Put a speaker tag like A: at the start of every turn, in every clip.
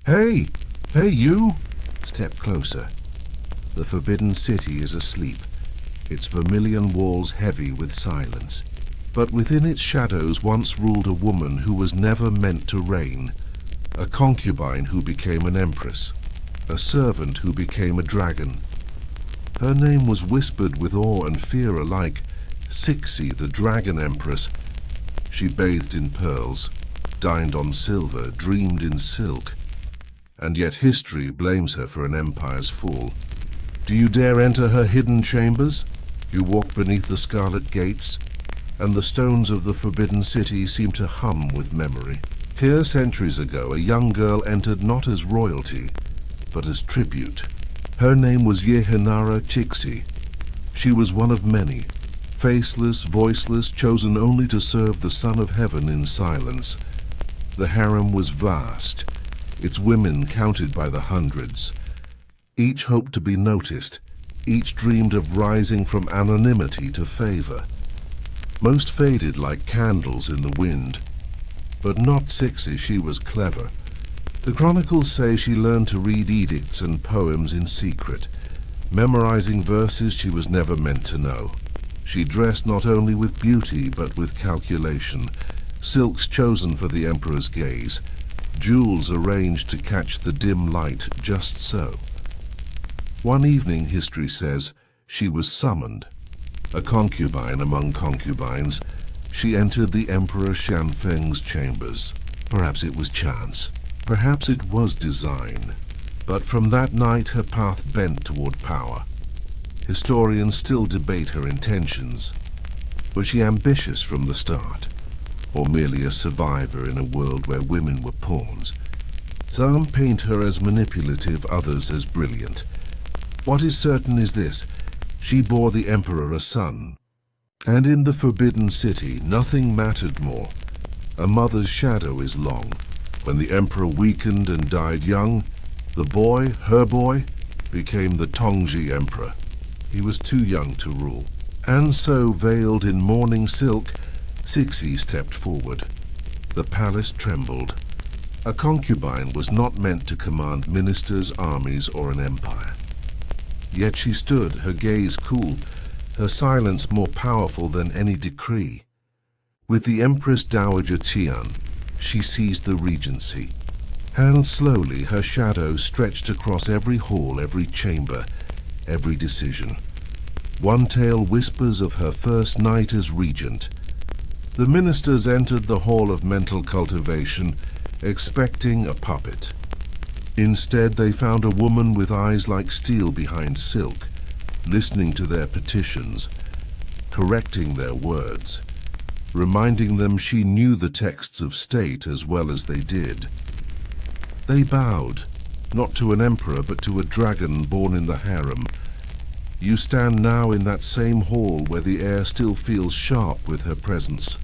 A: Hey! Hey, you! Step closer. The forbidden city is asleep, its vermilion walls heavy with silence. But within its shadows once ruled a woman who was never meant to reign, a concubine who became an empress, a servant who became a dragon. Her name was whispered with awe and fear alike, Cixi, the Dragon Empress. She bathed in pearls, dined on silver, dreamed in silk, and yet history blames her for an empire's fall. Do you dare enter her hidden chambers? You walk beneath the scarlet gates, and the stones of the forbidden city seem to hum with memory. Here, centuries ago, a young girl entered not as royalty, but as tribute. Her name was Guangxu Cixi. She was one of many, faceless, voiceless, chosen only to serve the Son of Heaven in silence. The harem was vast, its women counted by the hundreds. Each hoped to be noticed, each dreamed of rising from anonymity to favor. Most faded like candles in the wind. But not Cixi, she was clever. The chronicles say she learned to read edicts and poems in secret, memorizing verses she was never meant to know. She dressed not only with beauty but with calculation, silks chosen for the emperor's gaze, jewels arranged to catch the dim light just so. One evening, history says, she was summoned. A concubine among concubines, she entered the Emperor Xianfeng's chambers. Perhaps it was chance. Perhaps it was design. But from that night her path bent toward power. Historians still debate her intentions. Was she ambitious from the start, or merely a survivor in a world where women were pawns? Some paint her as manipulative, others as brilliant. What is certain is this: she bore the emperor a son. And in the forbidden city, nothing mattered more. A mother's shadow is long. When the emperor weakened and died young, the boy, her boy, became the Guangxu Emperor. He was too young to rule. And so, veiled in mourning silk, Cixi stepped forward. The palace trembled. A concubine was not meant to command ministers, armies, or an empire. Yet she stood, her gaze cool, her silence more powerful than any decree. With the Empress Dowager Cixi, she seized the regency. And slowly her shadow stretched across every hall, every chamber, every decision. One tale whispers of her first night as regent. The ministers entered the hall of mental cultivation, expecting a puppet. Instead, they found a woman with eyes like steel behind silk, listening to their petitions, correcting their words, reminding them she knew the texts of state as well as they did. They bowed, not to an emperor, but to a dragon born in the harem. You stand now in that same hall where the air still feels sharp with her presence.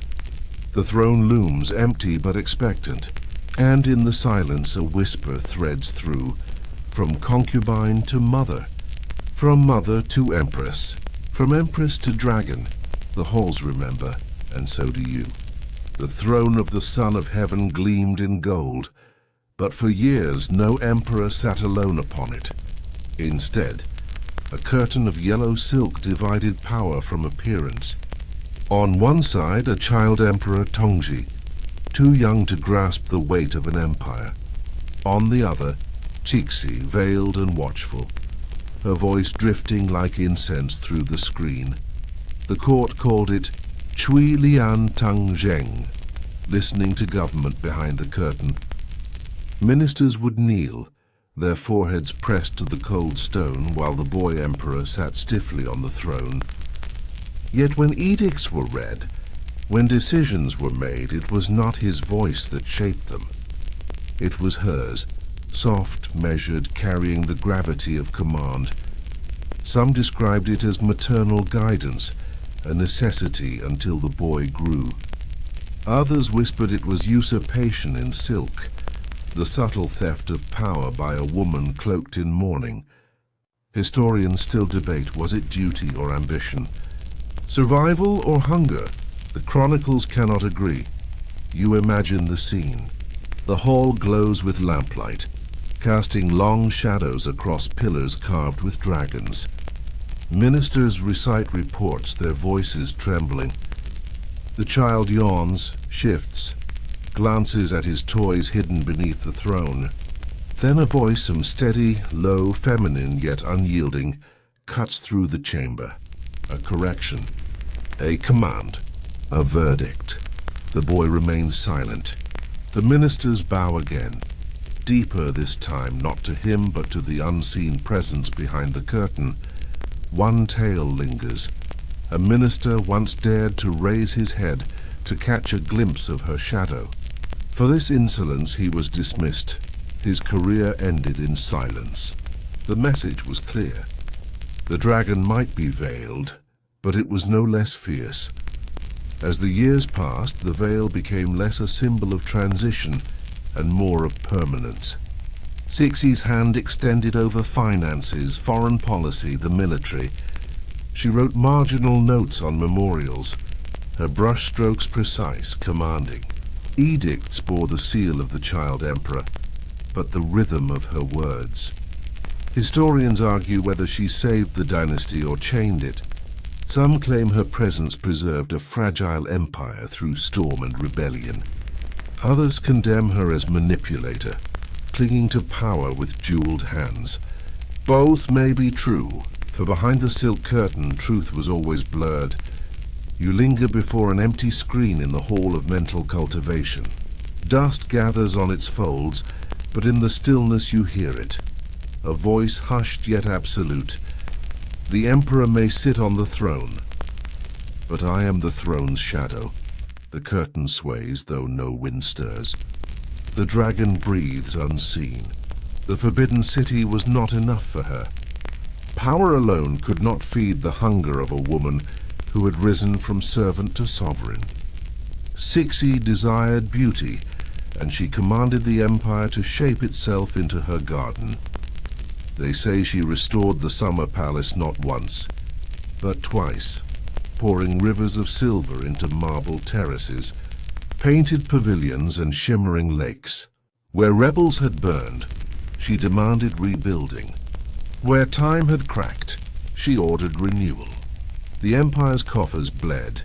A: The throne looms, empty but expectant, and in the silence a whisper threads through, from concubine to mother, from mother to empress, from empress to dragon. The halls remember, and so do you. The throne of the Son of Heaven gleamed in gold, but for years no emperor sat alone upon it. Instead, a curtain of yellow silk divided power from appearance. On one side, a child emperor Tongji, too young to grasp the weight of an empire. On the other, Cixi, veiled and watchful, her voice drifting like incense through the screen. The court called it Chui Lian Tang Zheng, listening to government behind the curtain. Ministers would kneel, their foreheads pressed to the cold stone, while the boy emperor sat stiffly on the throne. Yet when edicts were read, when decisions were made, it was not his voice that shaped them. It was hers, soft, measured, carrying the gravity of command. Some described it as maternal guidance, a necessity until the boy grew. Others whispered it was usurpation in silk, the subtle theft of power by a woman cloaked in mourning. Historians still debate, was it duty or ambition? Survival or hunger? The chronicles cannot agree. You imagine the scene. The hall glows with lamplight. casting long shadows across pillars carved with dragons. Ministers recite reports, their voices trembling. The child yawns, shifts, glances at his toys hidden beneath the throne. Then a voice, steady, low, feminine, yet unyielding, cuts through the chamber. A correction, a command, a verdict. The boy remains silent. The ministers bow again, deeper this time, not to him but to the unseen presence behind the curtain. One tale lingers. A minister once dared to raise his head to catch a glimpse of her shadow. For this insolence he was dismissed. His career ended in silence. The message was clear. The dragon might be veiled, but it was no less fierce. As the years passed, the veil became less a symbol of transition and more of permanence. Cixi's hand extended over finances, foreign policy, the military. She wrote marginal notes on memorials, her brushstrokes precise, commanding. Edicts bore the seal of the child emperor, but the rhythm of her words. Historians argue whether she saved the dynasty or chained it. Some claim her presence preserved a fragile empire through storm and rebellion. Others condemn her as manipulator, clinging to power with jeweled hands. Both may be true, for behind the silk curtain truth was always blurred. You linger before an empty screen in the hall of mental cultivation. Dust gathers on its folds, but in the stillness you hear it. A voice hushed yet absolute. The emperor may sit on the throne, but I am the throne's shadow. The curtain sways, though no wind stirs. The dragon breathes unseen. The forbidden city was not enough for her. Power alone could not feed the hunger of a woman who had risen from servant to sovereign. Cixi desired beauty, and she commanded the empire to shape itself into her garden. They say she restored the summer palace not once, but twice, pouring rivers of silver into marble terraces, painted pavilions and shimmering lakes. Where rebels had burned, she demanded rebuilding. Where time had cracked, she ordered renewal. The empire's coffers bled,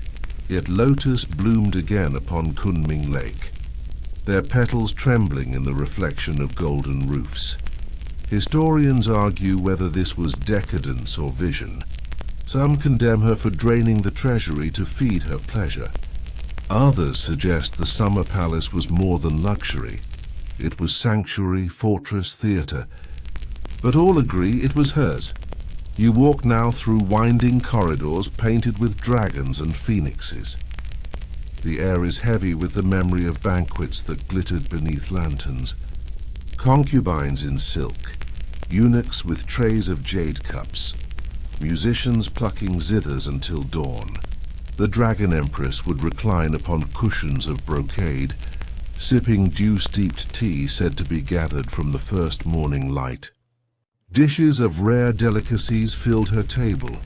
A: yet lotus bloomed again upon Kunming Lake, their petals trembling in the reflection of golden roofs. Historians argue whether this was decadence or vision. Some condemn her for draining the treasury to feed her pleasure. Others suggest the summer palace was more than luxury. It was sanctuary, fortress, theater. But all agree it was hers. You walk now through winding corridors painted with dragons and phoenixes. The air is heavy with the memory of banquets that glittered beneath lanterns. Concubines in silk, eunuchs with trays of jade cups, musicians plucking zithers until dawn. The Dragon Empress would recline upon cushions of brocade, sipping dew-steeped tea said to be gathered from the first morning light. Dishes of rare delicacies filled her table.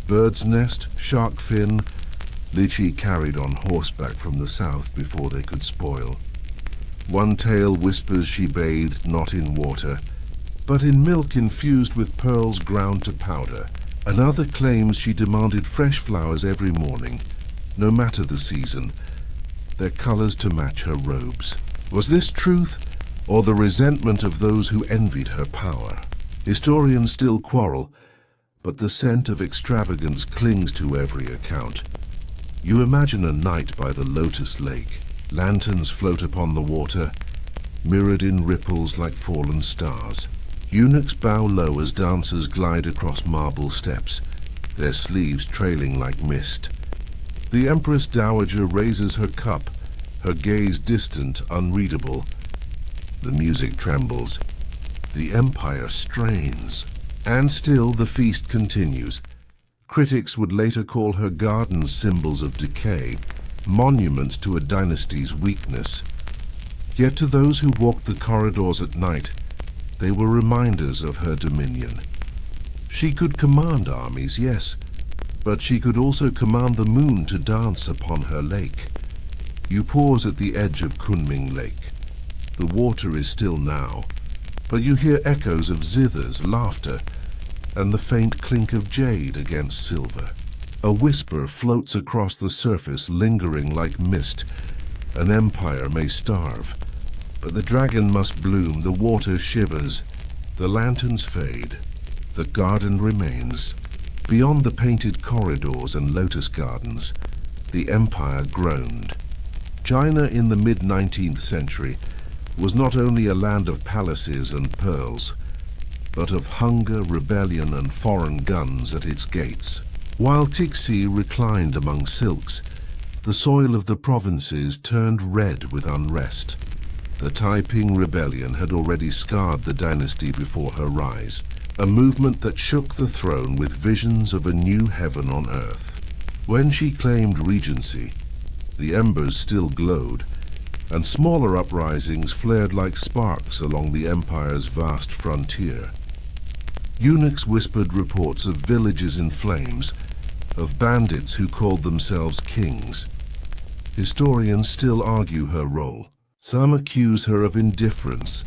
A: Bird's nest, shark fin, lychee carried on horseback from the south before they could spoil. One tale whispers she bathed not in water, but in milk infused with pearls ground to powder. Another claims she demanded fresh flowers every morning, no matter the season, their colors to match her robes. Was this truth, or the resentment of those who envied her power? Historians still quarrel, but the scent of extravagance clings to every account. You imagine a night by the Lotus Lake. Lanterns float upon the water, mirrored in ripples like fallen stars. Eunuchs bow low as dancers glide across marble steps, their sleeves trailing like mist. The Empress Dowager raises her cup, her gaze distant, unreadable. The music trembles. The empire strains. And still the feast continues. Critics would later call her gardens symbols of decay, monuments to a dynasty's weakness. Yet to those who walked the corridors at night, they were reminders of her dominion. She could command armies, yes, but she could also command the moon to dance upon her lake. You pause at the edge of Kunming Lake. The water is still now, but you hear echoes of zithers, laughter, and the faint clink of jade against silver. A whisper floats across the surface, lingering like mist. An empire may starve, but the dragon must bloom. The water shivers, the lanterns fade, the garden remains. Beyond the painted corridors and lotus gardens, the empire groaned. China in the mid-19th century was not only a land of palaces and pearls, but of hunger, rebellion, and foreign guns at its gates. While Cixi reclined among silks, the soil of the provinces turned red with unrest. The Taiping rebellion had already scarred the dynasty before her rise, a movement that shook the throne with visions of a new heaven on earth. When she claimed regency, the embers still glowed, and smaller uprisings flared like sparks along the empire's vast frontier. Eunuchs whispered reports of villages in flames, of bandits who called themselves kings. Historians still argue her role. Some accuse her of indifference,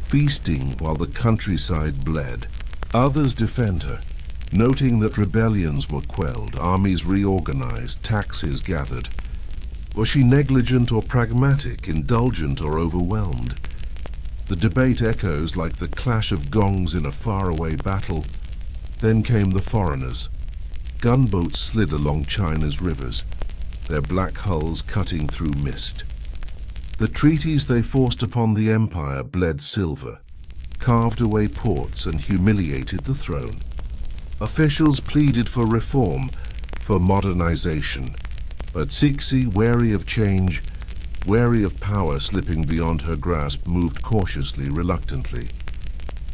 A: feasting while the countryside bled. Others defend her, noting that rebellions were quelled, armies reorganized, taxes gathered. Was she negligent or pragmatic, indulgent or overwhelmed? The debate echoes like the clash of gongs in a faraway battle. Then came the foreigners. Gunboats slid along China's rivers, their black hulls cutting through mist. The treaties they forced upon the empire bled silver, carved away ports, and humiliated the throne. Officials pleaded for reform, for modernization, but Cixi, wary of change, wary of power slipping beyond her grasp, moved cautiously, reluctantly.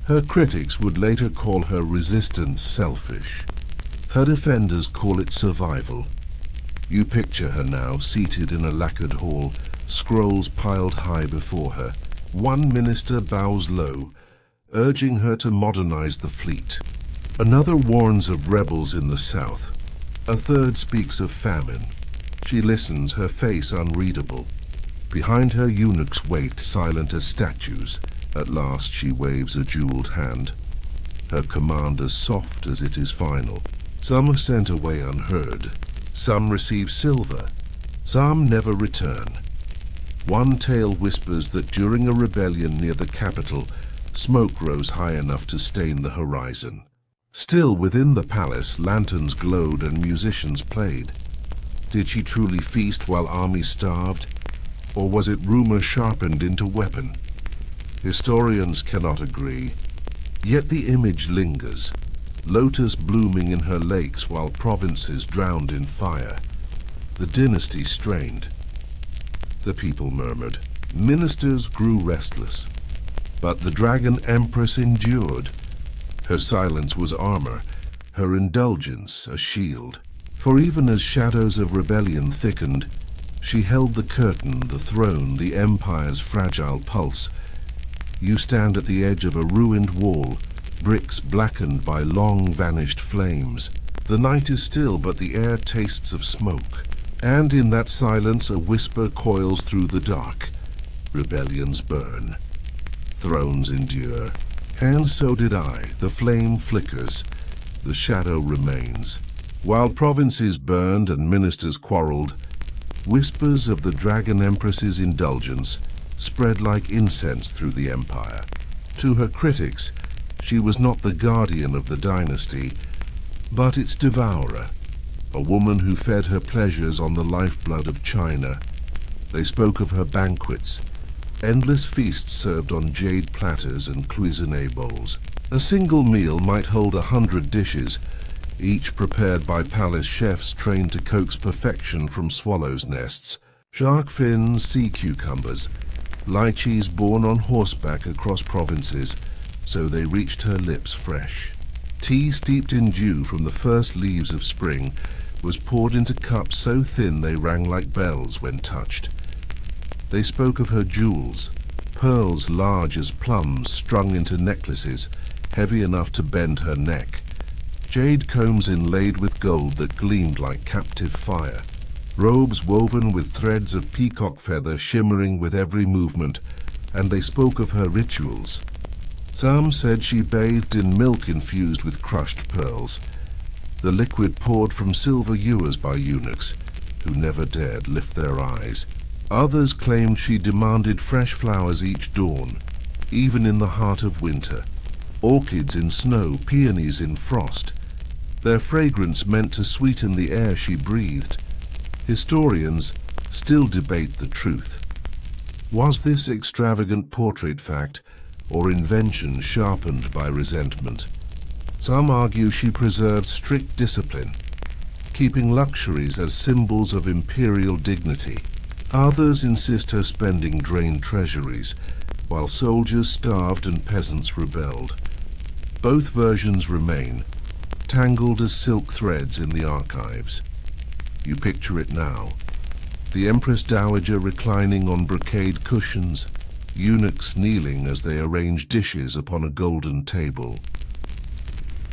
A: Her critics would later call her resistance selfish. Her defenders call it survival. You picture her now, seated in a lacquered hall, scrolls piled high before her. One minister bows low, urging her to modernize the fleet. Another warns of rebels in the south. A third speaks of famine. She listens, her face unreadable. Behind her, eunuchs wait, silent as statues. At last she waves a jeweled hand. Her command as soft as it is final. Some are sent away unheard. Some receive silver. Some never return. One tale whispers that during a rebellion near the capital, smoke rose high enough to stain the horizon. Still within the palace, lanterns glowed and musicians played. Did she truly feast while armies starved? Or was it rumor sharpened into weapon? Historians cannot agree. Yet the image lingers, lotus blooming in her lakes while provinces drowned in fire. The dynasty strained. The people murmured. Ministers grew restless. But the Dragon Empress endured. Her silence was armor, her indulgence a shield. For even as shadows of rebellion thickened, she held the curtain, the throne, the empire's fragile pulse. You stand at the edge of a ruined wall, bricks blackened by long-vanished flames. The night is still, but the air tastes of smoke. And in that silence a whisper coils through the dark. Rebellions burn. Thrones endure. And so did I. The flame flickers. The shadow remains. While provinces burned and ministers quarreled, whispers of the Dragon Empress's indulgence spread like incense through the empire. To her critics, she was not the guardian of the dynasty, but its devourer, a woman who fed her pleasures on the lifeblood of China. They spoke of her banquets, endless feasts served on jade platters and cuisine bowls. A single meal might hold 100 dishes, each prepared by palace chefs trained to coax perfection from swallows' nests. Shark fins, sea cucumbers, lychees borne on horseback across provinces, so they reached her lips fresh. Tea steeped in dew from the first leaves of spring was poured into cups so thin they rang like bells when touched. They spoke of her jewels, pearls large as plums strung into necklaces, heavy enough to bend her neck. Jade combs inlaid with gold that gleamed like captive fire. Robes woven with threads of peacock feather shimmering with every movement, and they spoke of her rituals. Some said she bathed in milk infused with crushed pearls, the liquid poured from silver ewers by eunuchs, who never dared lift their eyes. Others claimed she demanded fresh flowers each dawn, even in the heart of winter. Orchids in snow, peonies in frost. Their fragrance meant to sweeten the air she breathed. Historians still debate the truth. Was this extravagant portrait fact or invention sharpened by resentment? Some argue she preserved strict discipline, keeping luxuries as symbols of imperial dignity. Others insist her spending drained treasuries, while soldiers starved and peasants rebelled. Both versions remain, tangled as silk threads in the archives. You picture it now. The Empress Dowager reclining on brocade cushions, eunuchs kneeling as they arrange dishes upon a golden table.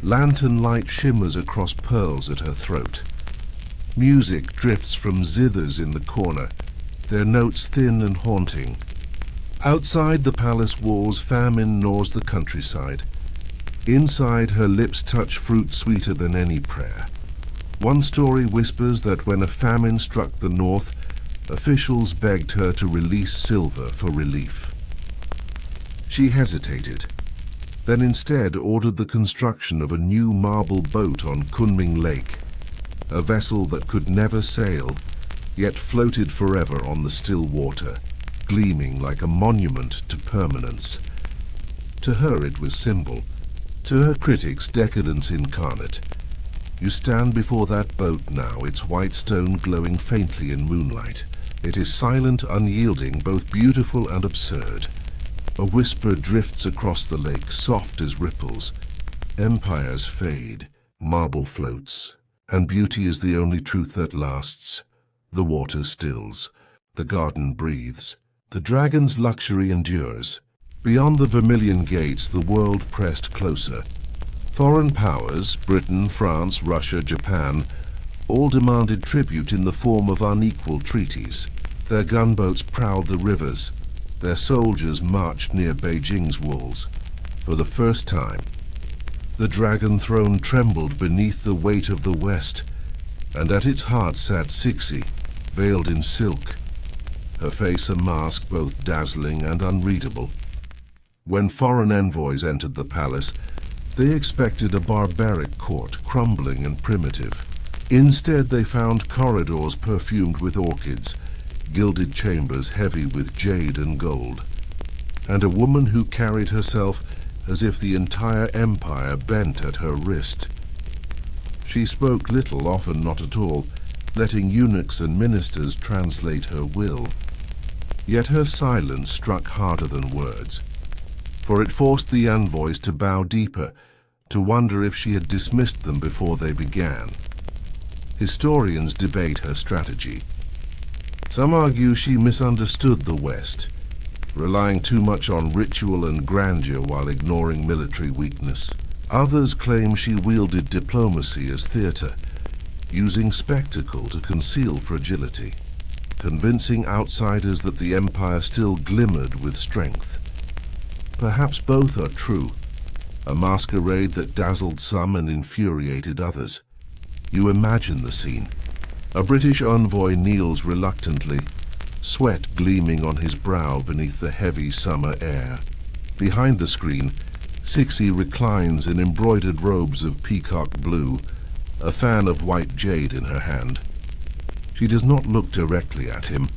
A: Lantern light shimmers across pearls at her throat. Music drifts from zithers in the corner, their notes thin and haunting. Outside the palace walls, famine gnaws the countryside. Inside, her lips touch fruit sweeter than any prayer. One story whispers that when a famine struck the north, officials begged her to release silver for relief. She hesitated, then instead ordered the construction of a new marble boat on Kunming Lake, a vessel that could never sail, yet floated forever on the still water, gleaming like a monument to permanence. To her it was symbol, to her critics decadence incarnate. You stand before that boat now, its white stone glowing faintly in moonlight. It is silent, unyielding, both beautiful and absurd. A whisper drifts across the lake, soft as ripples. Empires fade, marble floats, and beauty is the only truth that lasts. The water stills, the garden breathes, the dragon's luxury endures. Beyond the vermilion gates, the world pressed closer. Foreign powers, Britain, France, Russia, Japan, all demanded tribute in the form of unequal treaties. Their gunboats prowled the rivers. Their soldiers marched near Beijing's walls. For the first time, the dragon throne trembled beneath the weight of the West, and at its heart sat Cixi, veiled in silk, her face a mask both dazzling and unreadable. When foreign envoys entered the palace, they expected a barbaric court, crumbling and primitive. Instead, they found corridors perfumed with orchids, gilded chambers heavy with jade and gold, and a woman who carried herself as if the entire empire bent at her wrist. She spoke little, often not at all, letting eunuchs and ministers translate her will. Yet her silence struck harder than words, for it forced the envoys to bow deeper, to wonder if she had dismissed them before they began. Historians debate her strategy. Some argue she misunderstood the West, relying too much on ritual and grandeur while ignoring military weakness. Others claim she wielded diplomacy as theater, using spectacle to conceal fragility, convincing outsiders that the empire still glimmered with strength. Perhaps both are true, a masquerade that dazzled some and infuriated others. You imagine the scene. A British envoy kneels reluctantly, sweat gleaming on his brow beneath the heavy summer air. Behind the screen, Cixi reclines in embroidered robes of peacock blue, a fan of white jade in her hand. She does not look directly at him,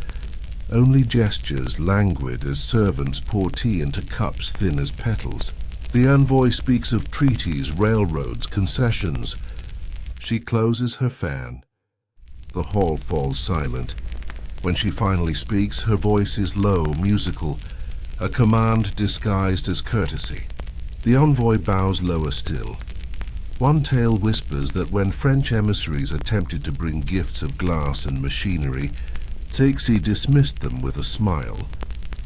A: only gestures languid as servants pour tea into cups thin as petals. The envoy speaks of treaties, railroads, concessions. She closes her fan. The hall falls silent. When she finally speaks, her voice is low, musical, a command disguised as courtesy. The envoy bows lower still. One tale whispers that when French emissaries attempted to bring gifts of glass and machinery, Cixi dismissed them with a smile,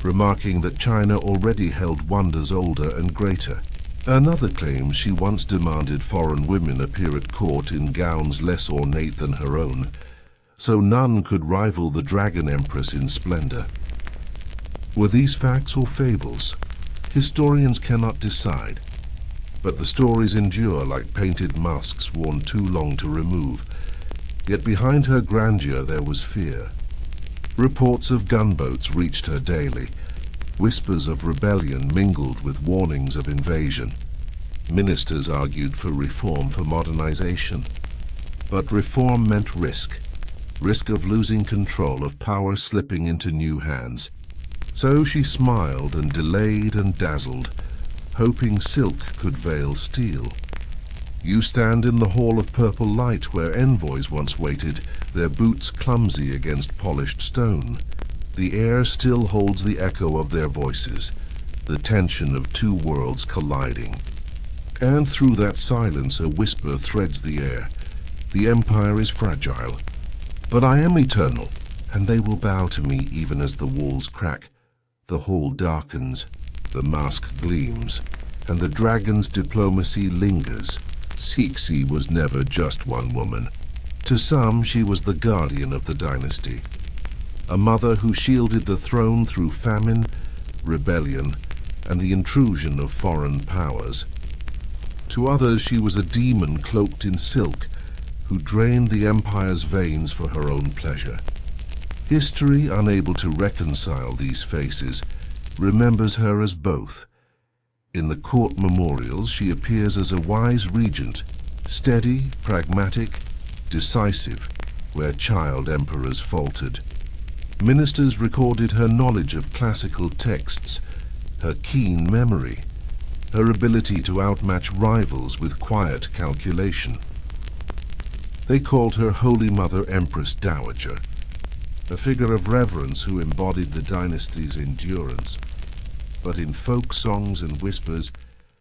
A: remarking that China already held wonders older and greater. Another claims she once demanded foreign women appear at court in gowns less ornate than her own, so none could rival the Dragon Empress in splendor. Were these facts or fables? Historians cannot decide, but the stories endure like painted masks worn too long to remove. Yet behind her grandeur there was fear. Reports of gunboats reached her daily. Whispers of rebellion mingled with warnings of invasion. Ministers argued for reform for modernization. But reform meant risk. Risk of losing control, of power slipping into new hands. So she smiled and delayed and dazzled, hoping silk could veil steel. You stand in the hall of purple light where envoys once waited, their boots clumsy against polished stone. The air still holds the echo of their voices, the tension of two worlds colliding. And through that silence a whisper threads the air. The empire is fragile, but I am eternal, and they will bow to me even as the walls crack. The hall darkens, the mask gleams, and the dragon's diplomacy lingers. Cixi was never just one woman. To some, she was the guardian of the dynasty, a mother who shielded the throne through famine, rebellion, and the intrusion of foreign powers. To others, she was a demon cloaked in silk, who drained the empire's veins for her own pleasure. History, unable to reconcile these faces, remembers her as both. In the court memorials, she appears as a wise regent, steady, pragmatic, decisive, where child emperors faltered. Ministers recorded her knowledge of classical texts, her keen memory, her ability to outmatch rivals with quiet calculation. They called her Holy Mother Empress Dowager, a figure of reverence who embodied the dynasty's endurance. But in folk songs and whispers,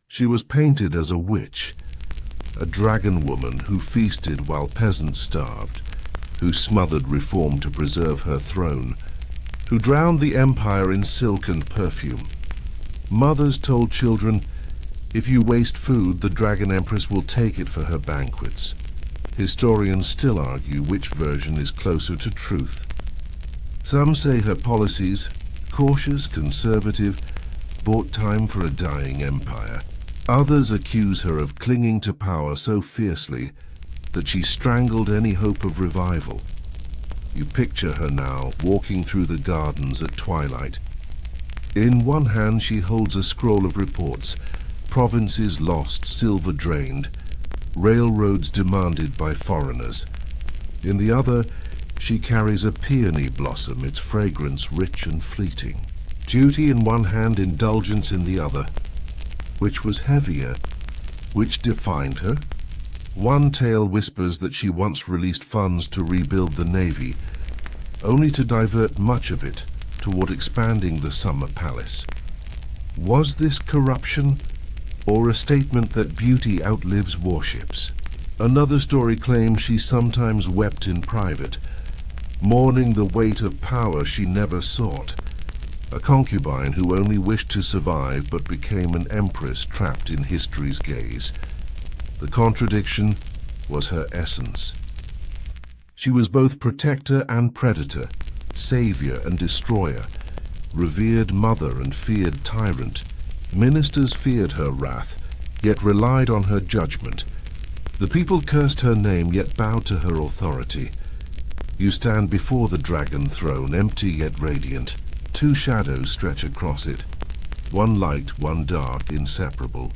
A: she was painted as a witch, a dragon woman who feasted while peasants starved, who smothered reform to preserve her throne, who drowned the empire in silk and perfume. Mothers told children, if you waste food, the Dragon Empress will take it for her banquets. Historians still argue which version is closer to truth. Some say her policies, cautious, conservative, bought time for a dying empire. Others accuse her of clinging to power so fiercely that she strangled any hope of revival. You picture her now, walking through the gardens at twilight. In one hand she holds a scroll of reports, provinces lost, silver drained, railroads demanded by foreigners. In the other, she carries a peony blossom, its fragrance rich and fleeting. Duty in one hand, indulgence in the other. Which was heavier? Which defined her? One tale whispers that she once released funds to rebuild the navy, only to divert much of it toward expanding the summer palace. Was this corruption, or a statement that beauty outlives warships? Another story claims she sometimes wept in private, mourning the weight of power she never sought. A concubine who only wished to survive but became an empress trapped in history's gaze. The contradiction was her essence. She was both protector and predator, savior and destroyer, revered mother and feared tyrant. Ministers feared her wrath, yet relied on her judgment. The people cursed her name, yet bowed to her authority. You stand before the dragon throne, empty yet radiant. Two shadows stretch across it, one light, one dark, inseparable.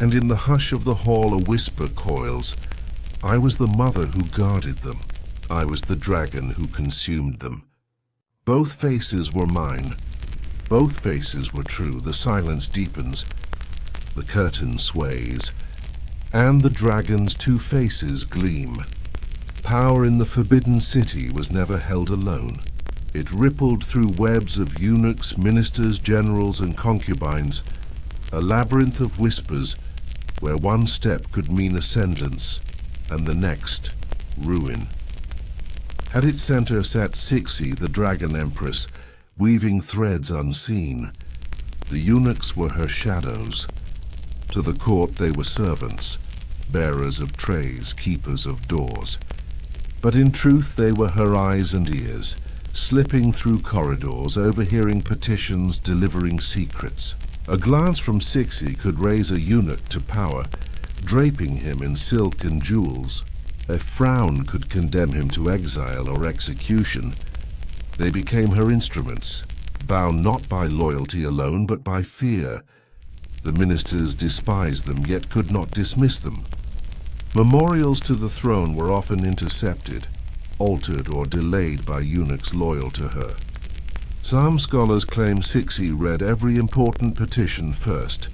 A: And in the hush of the hall a whisper coils. I was the mother who guarded them. I was the dragon who consumed them. Both faces were mine. Both faces were true. The silence deepens. The curtain sways. And the dragon's two faces gleam. Power in the forbidden city was never held alone. It rippled through webs of eunuchs, ministers, generals, and concubines, a labyrinth of whispers where one step could mean ascendance and the next, ruin. At its center sat Cixi, the Dragon Empress, weaving threads unseen. The eunuchs were her shadows. To the court they were servants, bearers of trays, keepers of doors. But in truth they were her eyes and ears, slipping through corridors, overhearing petitions, delivering secrets. A glance from Cixi could raise a eunuch to power, draping him in silk and jewels. A frown could condemn him to exile or execution. They became her instruments, bound not by loyalty alone, but by fear. The ministers despised them, yet could not dismiss them. Memorials to the throne were often intercepted, altered or delayed by eunuchs loyal to her. Some scholars claim Cixi read every important petition first,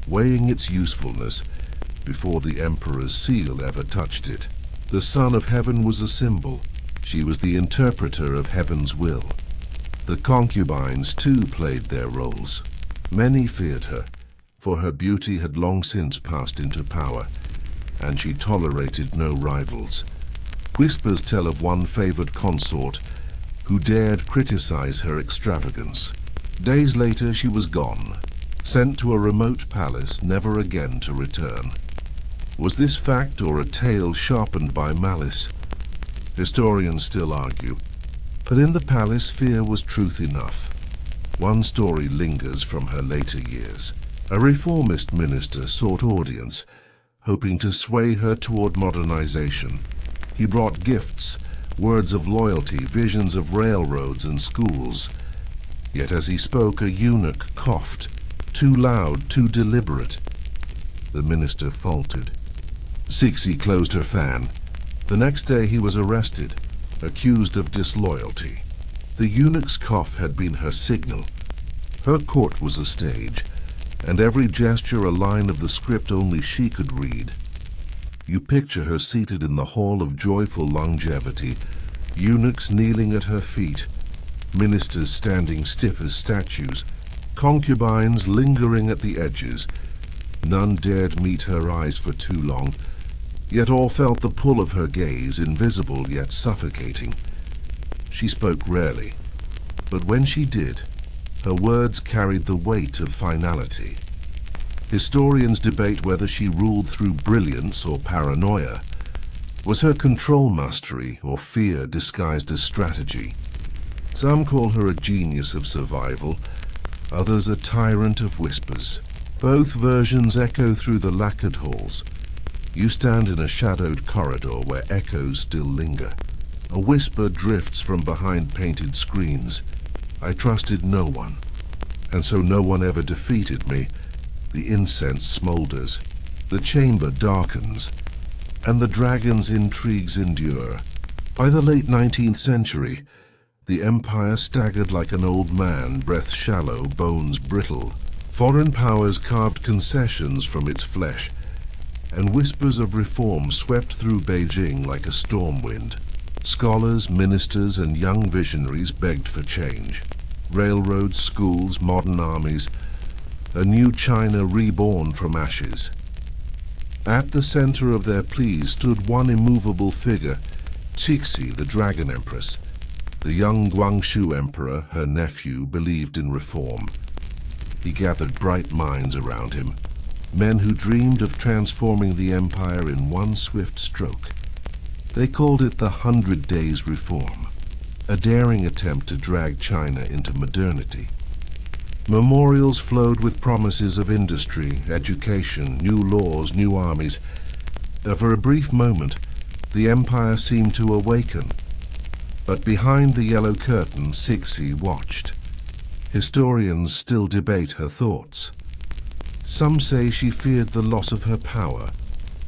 A: weighing its usefulness before the emperor's seal ever touched it. The Son of Heaven was a symbol. She was the interpreter of heaven's will. The concubines, too, played their roles. Many feared her, for her beauty had long since passed into power, and she tolerated no rivals. Whispers tell of one favored consort who dared criticize her extravagance. Days later she was gone, sent to a remote palace, never again to return. Was this fact or a tale sharpened by malice? Historians still argue, but in the palace fear was truth enough. One story lingers from her later years. A reformist minister sought audience, hoping to sway her toward modernization. He brought gifts, words of loyalty, visions of railroads and schools. Yet as he spoke, a eunuch coughed, too loud, too deliberate. The minister faltered. Cixi closed her fan. The next day he was arrested, accused of disloyalty. The eunuch's cough had been her signal. Her court was a stage, and every gesture a line of the script only she could read. You picture her seated in the hall of joyful longevity, eunuchs kneeling at her feet, ministers standing stiff as statues, concubines lingering at the edges. None dared meet her eyes for too long, yet all felt the pull of her gaze, invisible yet suffocating. She spoke rarely, but when she did, her words carried the weight of finality. Historians debate whether she ruled through brilliance or paranoia. Was her control mastery or fear disguised as strategy? Some call her a genius of survival, others a tyrant of whispers. Both versions echo through the lacquered halls. You stand in a shadowed corridor where echoes still linger. A whisper drifts from behind painted screens. I trusted no one, and so no one ever defeated me. The incense smolders, the chamber darkens, and the dragon's intrigues endure. By the late 19th century, the empire staggered like an old man, breath shallow, bones brittle. Foreign powers carved concessions from its flesh, and whispers of reform swept through Beijing like a storm wind. Scholars, ministers, and young visionaries begged for change. Railroads, schools, modern armies, a new China reborn from ashes. At the center of their pleas stood one immovable figure, Cixi, the Dragon Empress. The young Guangxu Emperor, her nephew, believed in reform. He gathered bright minds around him, men who dreamed of transforming the empire in one swift stroke. They called it the 100 Days Reform, a daring attempt to drag China into modernity. Memorials flowed with promises of industry, education, new laws, new armies. For a brief moment, the empire seemed to awaken. But behind the yellow curtain, Cixi watched. Historians still debate her thoughts. Some say she feared the loss of her power,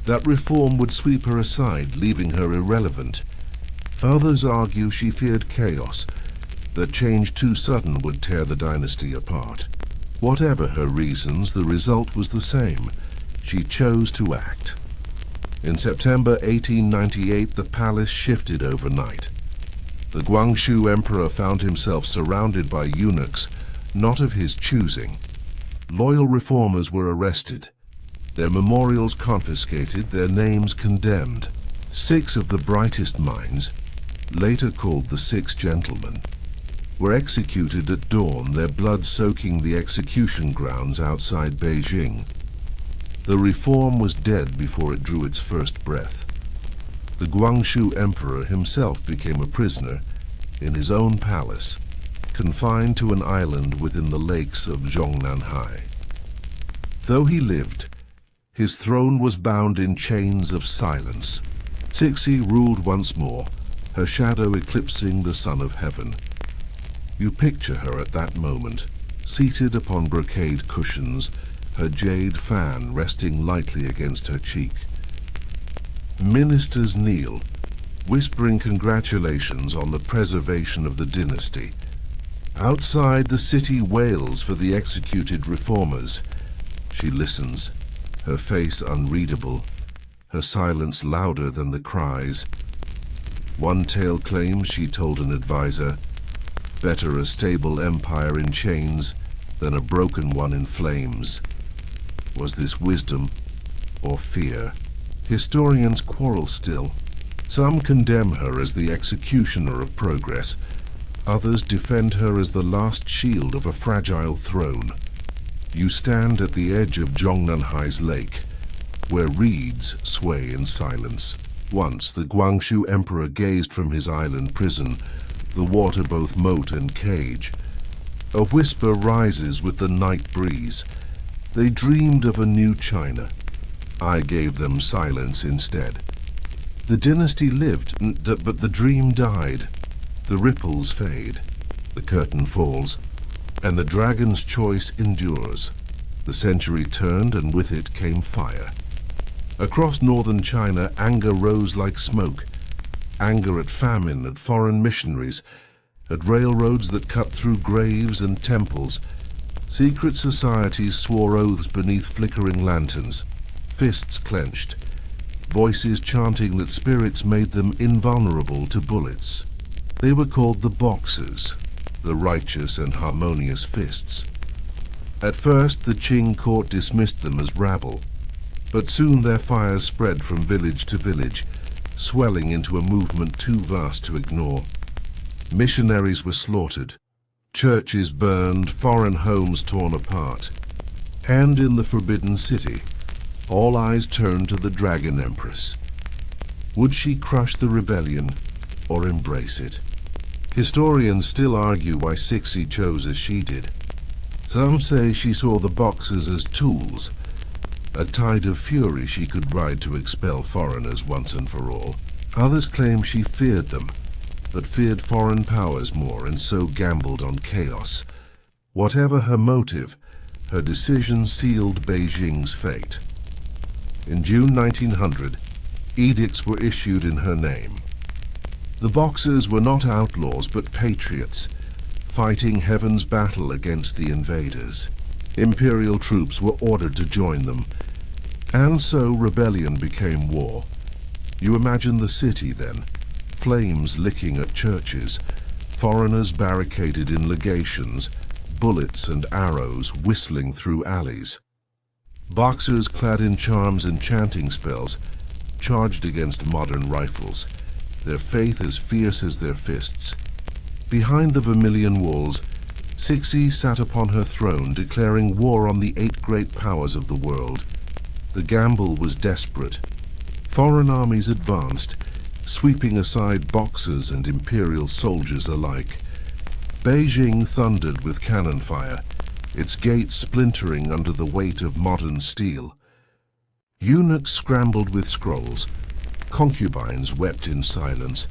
A: that reform would sweep her aside, leaving her irrelevant. Others argue she feared chaos, that change too sudden would tear the dynasty apart. Whatever her reasons, the result was the same. She chose to act. In September 1898, the palace shifted overnight. The Guangxu Emperor found himself surrounded by eunuchs, not of his choosing. Loyal reformers were arrested, their memorials confiscated, their names condemned. 6 of the brightest minds, later called the 6 Gentlemen, were executed at dawn, their blood soaking the execution grounds outside Beijing. The reform was dead before it drew its first breath. The Guangxu Emperor himself became a prisoner in his own palace, confined to an island within the lakes of Zhongnanhai. though he lived, his throne was bound in chains of silence. Cixi ruled once more, her shadow eclipsing the sun of heaven. You picture her at that moment, seated upon brocade cushions, her jade fan resting lightly against her cheek. Ministers kneel, whispering congratulations on the preservation of the dynasty. Outside, the city wails for the executed reformers. She listens, her face unreadable, her silence louder than the cries. One tale claims, she told an advisor, better a stable empire in chains than a broken one in flames. Was this wisdom or fear? Historians quarrel still. Some condemn her as the executioner of progress. Others defend her as the last shield of a fragile throne. You stand at the edge of Zhongnanhai's lake, where reeds sway in silence. Once the Guangxu Emperor gazed from his island prison, the water both moat and cage. A whisper rises with the night breeze. They dreamed of a new China. I gave them silence instead. The dynasty lived, but the dream died. The ripples fade, the curtain falls, and the dragon's choice endures. The century turned, and with it came fire. Across northern China, anger rose like smoke. Anger at famine, at foreign missionaries, at railroads that cut through graves and temples. Secret societies swore oaths beneath flickering lanterns, fists clenched, voices chanting that spirits made them invulnerable to bullets. They were called the Boxers, the righteous and harmonious fists. At first, the Qing court dismissed them as rabble, but soon their fires spread from village to village, swelling into a movement too vast to ignore. Missionaries were slaughtered, churches burned, foreign homes torn apart. And in the Forbidden City, all eyes turned to the Dragon Empress. Would she crush the rebellion or embrace it? Historians still argue why Cixi chose as she did. Some say she saw the Boxers as tools, a tide of fury she could ride to expel foreigners once and for all. Others claim she feared them, but feared foreign powers more and so gambled on chaos. Whatever her motive, her decision sealed Beijing's fate. In June 1900, edicts were issued in her name. The Boxers were not outlaws but patriots, fighting heaven's battle against the invaders. Imperial troops were ordered to join them, and so rebellion became war. You imagine the city then, flames licking at churches, foreigners barricaded in legations, bullets and arrows whistling through alleys. Boxers clad in charms and chanting spells charged against modern rifles, their faith as fierce as their fists. Behind the vermilion walls, Cixi sat upon her throne, declaring war on the 8 great powers of the world. The gamble was desperate. Foreign armies advanced, sweeping aside Boxers and imperial soldiers alike. Beijing thundered with cannon fire, its gates splintering under the weight of modern steel. Eunuchs scrambled with scrolls. Concubines wept in silence,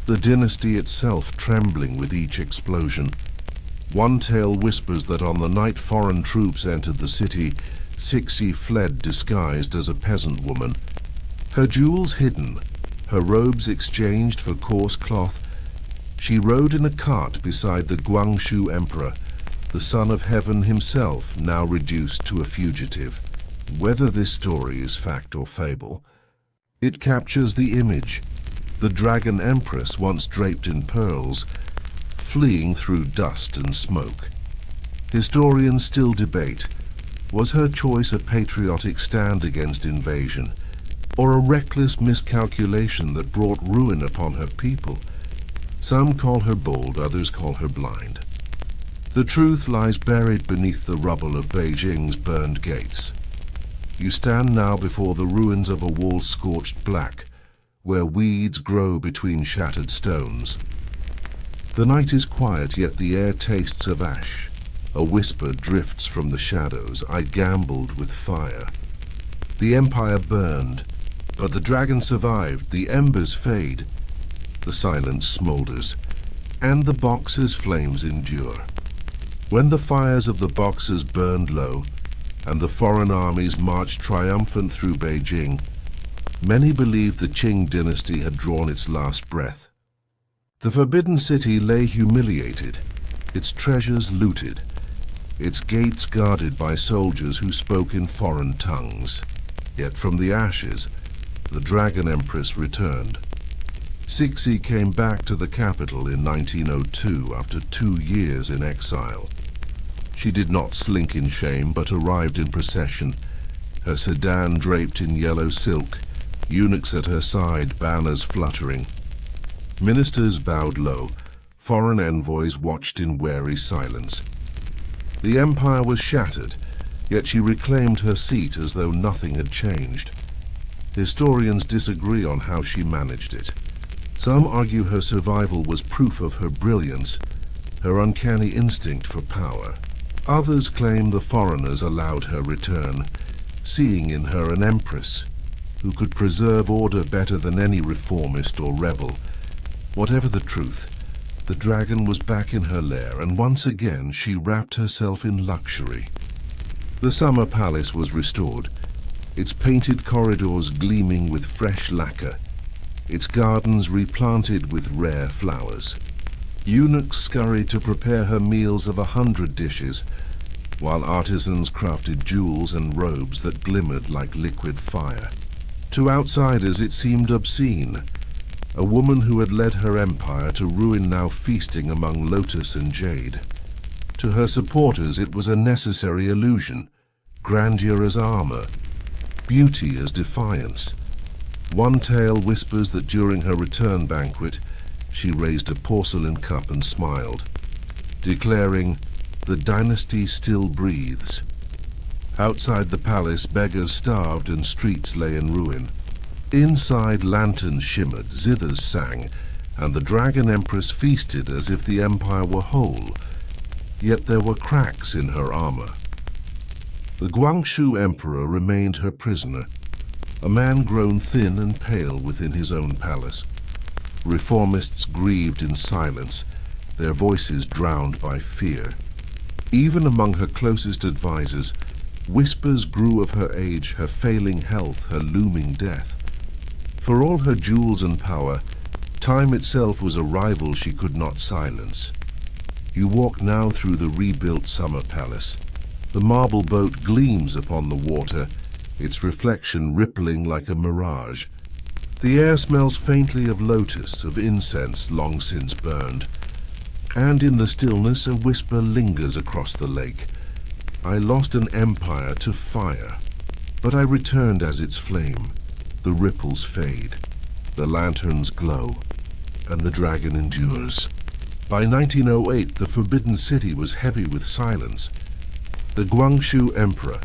A: the dynasty itself trembling with each explosion. One tale whispers that on the night foreign troops entered the city, Cixi fled disguised as a peasant woman. Her jewels hidden, her robes exchanged for coarse cloth, she rode in a cart beside the Guangxu Emperor, the son of heaven himself, now reduced to a fugitive. Whether this story is fact or fable, it captures the image, the Dragon Empress once draped in pearls, fleeing through dust and smoke. Historians still debate, was her choice a patriotic stand against invasion, or a reckless miscalculation that brought ruin upon her people? Some call her bold, others call her blind. The truth lies buried beneath the rubble of Beijing's burned gates. You stand now before the ruins of a wall scorched black, where weeds grow between shattered stones. The night is quiet, yet the air tastes of ash, A whisper drifts from the shadows. I gambled with fire. The empire burned, but the dragon survived. The embers fade. The silence smolders, and the boxer's flames endure. When the fires of the boxers burned low, and the foreign armies marched triumphant through Beijing, many believed the Qing Dynasty had drawn its last breath. The Forbidden City lay humiliated, its treasures looted, its gates guarded by soldiers who spoke in foreign tongues. Yet from the ashes, the Dragon Empress returned. Cixi came back to the capital in 1902 after 2 years in exile. She did not slink in shame, but arrived in procession, her sedan draped in yellow silk, eunuchs at her side, banners fluttering. Ministers bowed low, foreign envoys watched in wary silence. The empire was shattered, yet she reclaimed her seat as though nothing had changed. Historians disagree on how she managed it. Some argue her survival was proof of her brilliance, her uncanny instinct for power. Others claim the foreigners allowed her return, seeing in her an empress who could preserve order better than any reformist or rebel. Whatever the truth, the dragon was back in her lair, and once again she wrapped herself in luxury. The summer palace was restored, its painted corridors gleaming with fresh lacquer, its gardens replanted with rare flowers. Eunuchs scurried to prepare her meals of 100 dishes, while artisans crafted jewels and robes that glimmered like liquid fire. To outsiders it seemed obscene. A woman who had led her empire to ruin now feasting among lotus and jade. To her supporters it was a necessary illusion, grandeur as armor, beauty as defiance. One tale whispers that during her return banquet, she raised a porcelain cup and smiled, declaring, "The dynasty still breathes." Outside the palace, beggars starved and streets lay in ruin. Inside, lanterns shimmered, zithers sang, and the Dragon Empress feasted as if the empire were whole. Yet there were cracks in her armor. The Guangxu Emperor remained her prisoner, a man grown thin and pale within his own palace. Reformists grieved in silence, their voices drowned by fear. Even among her closest advisers, whispers grew of her age, her failing health, her looming death. For all her jewels and power, time itself was a rival she could not silence. You walk now through the rebuilt summer palace. The marble boat gleams upon the water, its reflection rippling like a mirage. The air smells faintly of lotus, of incense long since burned. And in the stillness a whisper lingers across the lake. I lost an empire to fire, but I returned as its flame. The ripples fade, the lanterns glow, and the dragon endures. By 1908, the Forbidden City was heavy with silence. The Guangxu Emperor,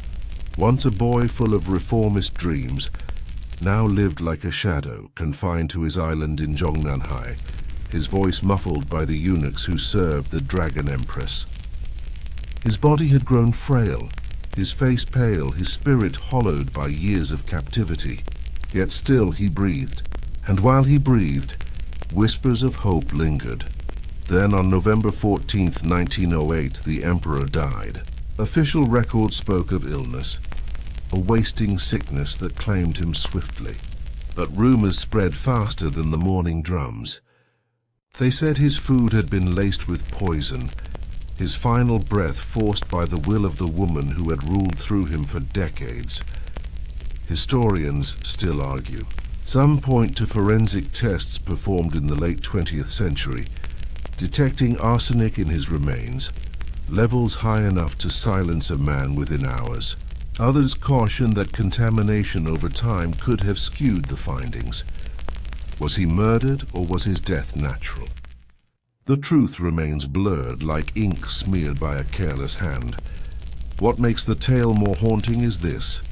A: once a boy full of reformist dreams, now lived like a shadow, confined to his island in Zhongnanhai, his voice muffled by the eunuchs who served the Dragon Empress. His body had grown frail, his face pale, his spirit hollowed by years of captivity. Yet still he breathed, and while he breathed, whispers of hope lingered. Then on November 14, 1908, the emperor died. Official records spoke of illness, a wasting sickness that claimed him swiftly. But rumors spread faster than the morning drums. They said his food had been laced with poison, his final breath forced by the will of the woman who had ruled through him for decades. Historians still argue. Some point to forensic tests performed in the late 20th century, detecting arsenic in his remains, levels high enough to silence a man within hours. Others caution that contamination over time could have skewed the findings. Was he murdered, or was his death natural? The truth remains blurred, like ink smeared by a careless hand. What makes the tale more haunting is this: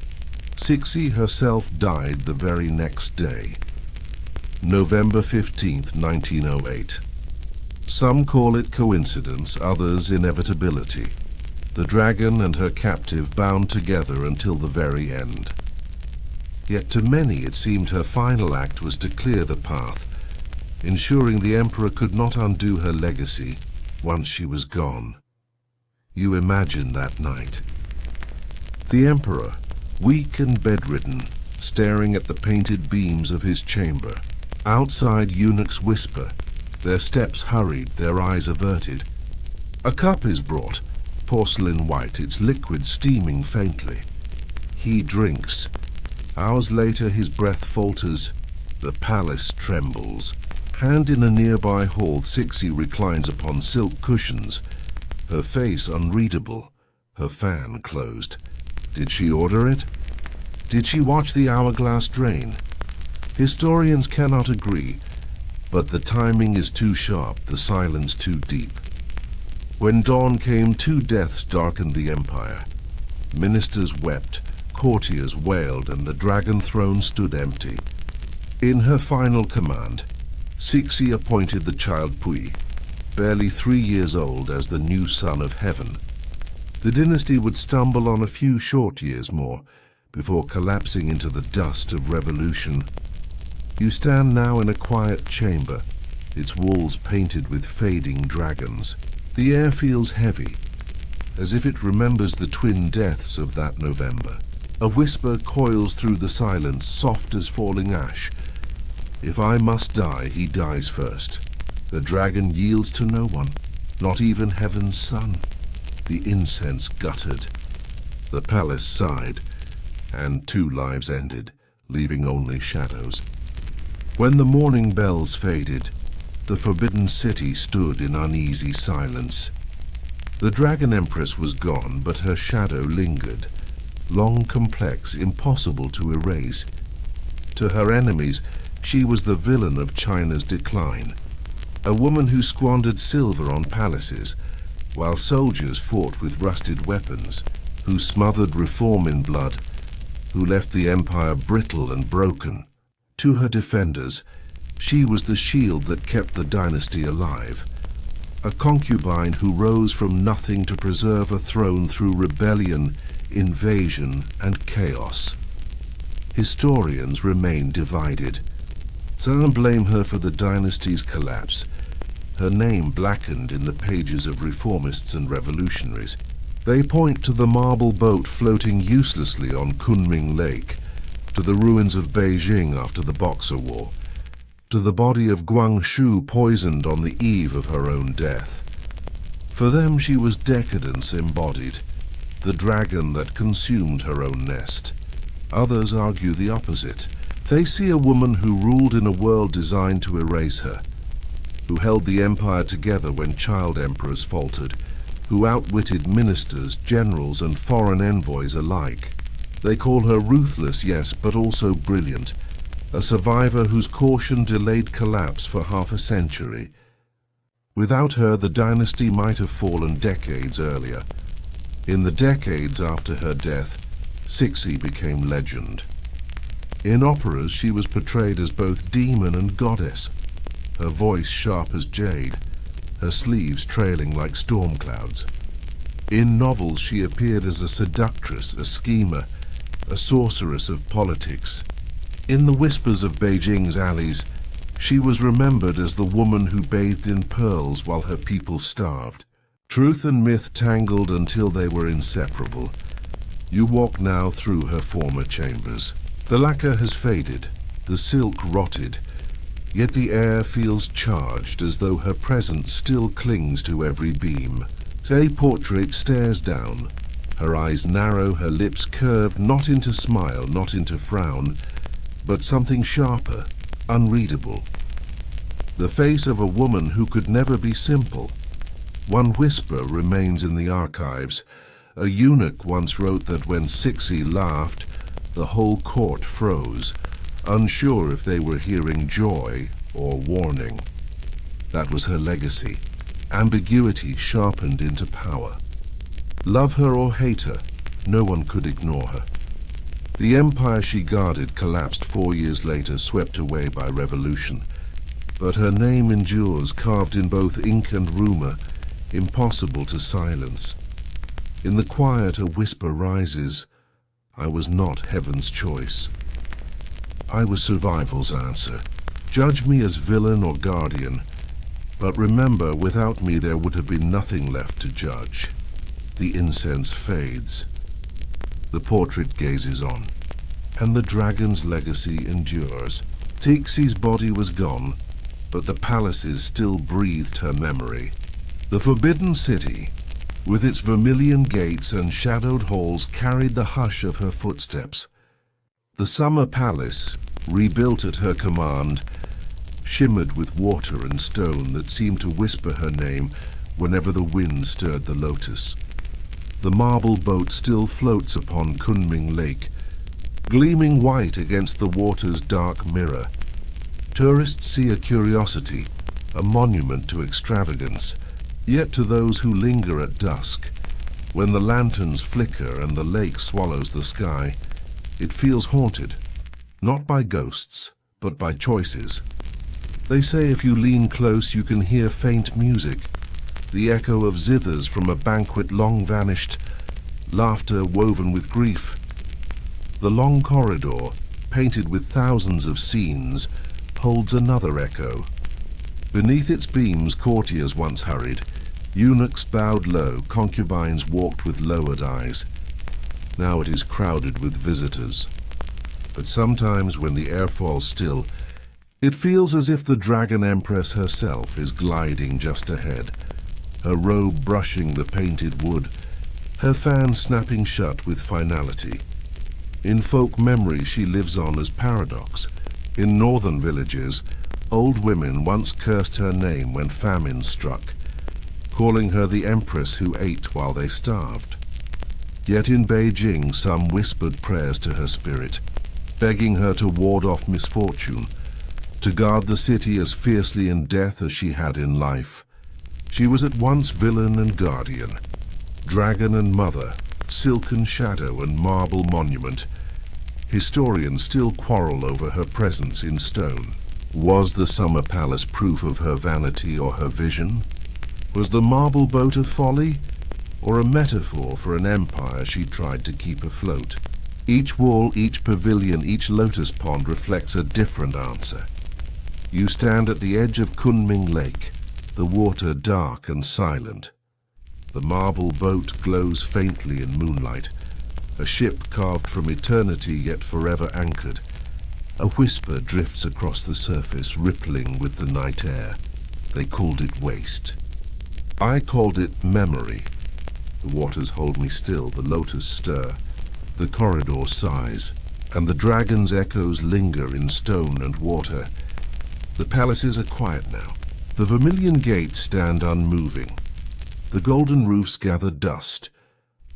A: Cixi herself died the very next day, November 15, 1908. Some call it coincidence, others inevitability. the dragon and her captive bound together until the very end. Yet to many it seemed her final act was to clear the path, ensuring the emperor could not undo her legacy once she was gone. You imagine that night. The emperor, weak and bedridden, staring at the painted beams of his chamber. Outside eunuchs whisper, their steps hurried, their eyes averted. A cup is brought, porcelain white, its liquid steaming faintly. He drinks. Hours later his breath falters, the palace trembles. Hand in a nearby hall, Cixi reclines upon silk cushions, her face unreadable, her fan closed. Did she order it? Did she watch the hourglass drain? Historians cannot agree, but the timing is too sharp, the silence too deep. When dawn came, 2 deaths darkened the empire. Ministers wept, courtiers wailed, and the dragon throne stood empty. In her final command, Cixi appointed the child Pui, barely 3 years old, as the new son of heaven. The dynasty would stumble on a few short years more, before collapsing into the dust of revolution. You stand now in a quiet chamber, its walls painted with fading dragons. The air feels heavy, as if it remembers the twin deaths of that November. A whisper coils through the silence, soft as falling ash. If I must die, he dies first. The dragon yields to no one, not even heaven's son. The incense guttered. The palace sighed, and 2 lives ended, leaving only shadows. When the morning bells faded, the forbidden city stood in uneasy silence. The Dragon Empress was gone, but her shadow lingered, long, complex, impossible to erase. To her enemies, she was the villain of China's decline, a woman who squandered silver on palaces, while soldiers fought with rusted weapons, who smothered reform in blood, who left the empire brittle and broken. To her defenders, she was the shield that kept the dynasty alive, a concubine who rose from nothing to preserve a throne through rebellion, invasion, and chaos. Historians remain divided. Some blame her for the dynasty's collapse, her name blackened in the pages of reformists and revolutionaries. They point to the marble boat floating uselessly on Kunming Lake, to the ruins of Beijing after the Boxer War, to the body of Guangxu poisoned on the eve of her own death. For them she was decadence embodied, the dragon that consumed her own nest. Others argue the opposite. They see a woman who ruled in a world designed to erase her, who held the empire together when child emperors faltered, who outwitted ministers, generals, and foreign envoys alike. They call her ruthless, yes, but also brilliant, a survivor whose caution delayed collapse for half a century. Without her, the dynasty might have fallen decades earlier. In the decades after her death, Cixi became legend. In operas, she was portrayed as both demon and goddess, her voice sharp as jade, her sleeves trailing like storm clouds. In novels, she appeared as a seductress, a schemer, a sorceress of politics. In the whispers of Beijing's alleys, she was remembered as the woman who bathed in pearls while her people starved. Truth and myth tangled until they were inseparable. You walk now through her former chambers. The lacquer has faded, the silk rotted, yet the air feels charged as though her presence still clings to every beam. A portrait stares down, her eyes narrow, her lips curved, not into smile, not into frown, but something sharper, unreadable. The face of a woman who could never be simple. One whisper remains in the archives. A eunuch once wrote that when Cixi laughed, the whole court froze, unsure if they were hearing joy or warning. That was her legacy. Ambiguity sharpened into power. Love her or hate her, no one could ignore her. The empire she guarded collapsed 4 years later, swept away by revolution. But her name endures, carved in both ink and rumor, impossible to silence. In the quiet a whisper rises. I was not heaven's choice. I was survival's answer. Judge me as villain or guardian, but remember, without me there would have been nothing left to judge. The incense fades. The portrait gazes on, and the dragon's legacy endures. Cixi's body was gone, but the palaces still breathed her memory. The Forbidden City, with its vermilion gates and shadowed halls, carried the hush of her footsteps. The Summer Palace, rebuilt at her command, shimmered with water and stone that seemed to whisper her name whenever the wind stirred the lotus. The marble boat still floats upon Kunming Lake, gleaming white against the water's dark mirror. Tourists see a curiosity, a monument to extravagance. Yet to those who linger at dusk, when the lanterns flicker and the lake swallows the sky, it feels haunted, not by ghosts, but by choices. They say if you lean close you can hear faint music, the echo of zithers from a banquet long vanished, laughter woven with grief. The long corridor, painted with thousands of scenes, holds another echo. Beneath its beams courtiers once hurried, eunuchs bowed low, concubines walked with lowered eyes. Now it is crowded with visitors. But sometimes when the air falls still, it feels as if the Dragon Empress herself is gliding just ahead, her robe brushing the painted wood, her fan snapping shut with finality. In folk memory she lives on as paradox. In northern villages, old women once cursed her name when famine struck, calling her the Empress who ate while they starved. Yet in Beijing some whispered prayers to her spirit, begging her to ward off misfortune, to guard the city as fiercely in death as she had in life. She was at once villain and guardian, dragon and mother, silken shadow and marble monument. Historians still quarrel over her presence in stone. Was the Summer Palace proof of her vanity or her vision? Was the marble boat a folly, or a metaphor for an empire she tried to keep afloat? Each wall, each pavilion, each lotus pond reflects a different answer. You stand at the edge of Kunming Lake, the water dark and silent. The marble boat glows faintly in moonlight, a ship carved from eternity yet forever anchored. A whisper drifts across the surface, rippling with the night air. They called it waste. I called it memory. The waters hold me still, the lotus stir, the corridor sighs, and the dragon's echoes linger in stone and water. The palaces are quiet now. The vermilion gates stand unmoving. The golden roofs gather dust.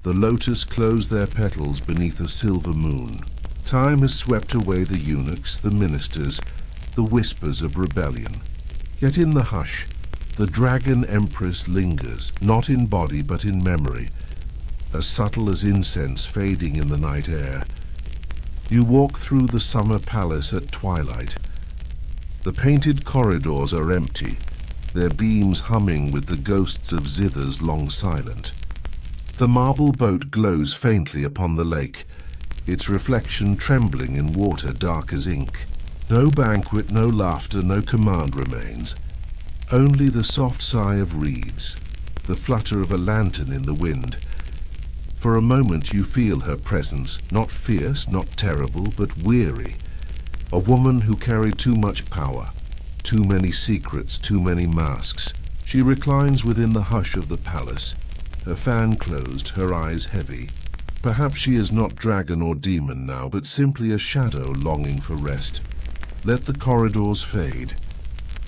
A: The lotus close their petals beneath a silver moon. Time has swept away the eunuchs, the ministers, the whispers of rebellion. Yet in the hush, the Dragon Empress lingers, not in body but in memory, as subtle as incense fading in the night air. You walk through the Summer Palace at twilight. The painted corridors are empty, their beams humming with the ghosts of zithers long silent. The marble boat glows faintly upon the lake, its reflection trembling in water dark as ink. No banquet, no laughter, no command remains. Only the soft sigh of reeds, the flutter of a lantern in the wind. For a moment you feel her presence, not fierce, not terrible, but weary. A woman who carried too much power, too many secrets, too many masks. She reclines within the hush of the palace, her fan closed, her eyes heavy. Perhaps she is not dragon or demon now, but simply a shadow longing for rest. Let the corridors fade.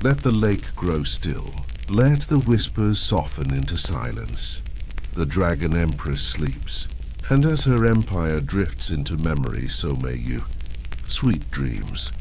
A: Let the lake grow still. Let the whispers soften into silence. The Dragon Empress sleeps, and as her empire drifts into memory, so may you. Sweet dreams.